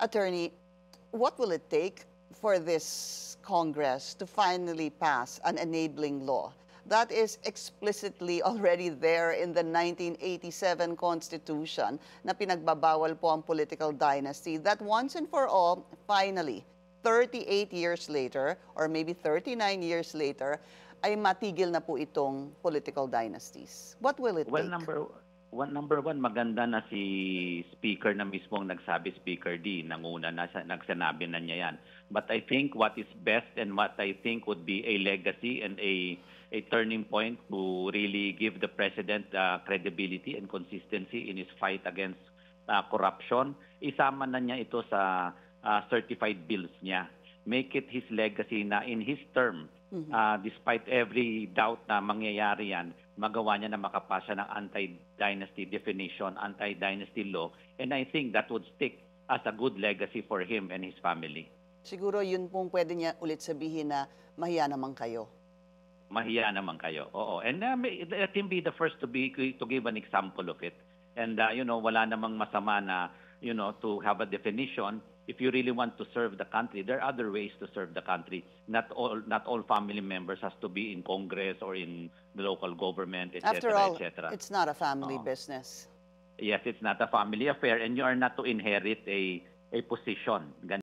Attorney, what will it take for this Congress to finally pass an enabling law that is explicitly already there in the 1987 Constitution na pinagbabawal po ang political dynasty, that once and for all, finally, 38 years later or maybe 39 years later, ay matigil na po itong political dynasties? What will it Well, take? number one, maganda na si Speaker na mismong nagsabi, Speaker D, nanguna na, nagsanabi na niya yan. But I think what is best and what I think would be a legacy and a turning point to really give the President credibility and consistency in his fight against corruption, isama na niya ito sa certified bills niya. Make it his legacy na in his term, despite every doubt na mangyayari yan, magawa niya na makapasa ng anti-dynasty definition, anti-dynasty law, and I think that would stick as a good legacy for him and his family. Siguro yun pong pwede niya ulit sabihin na mahiya naman kayo. Mahiya naman kayo. Oo. And let him be the first to give an example of it. And wala namang masama na to have a definition. If you really want to serve the country, there are other ways to serve the country. Not all family members has to be in Congress or in the local government, etc. After all, etc. it's not a family business. Yes, it's not a family affair, and you are not to inherit a position.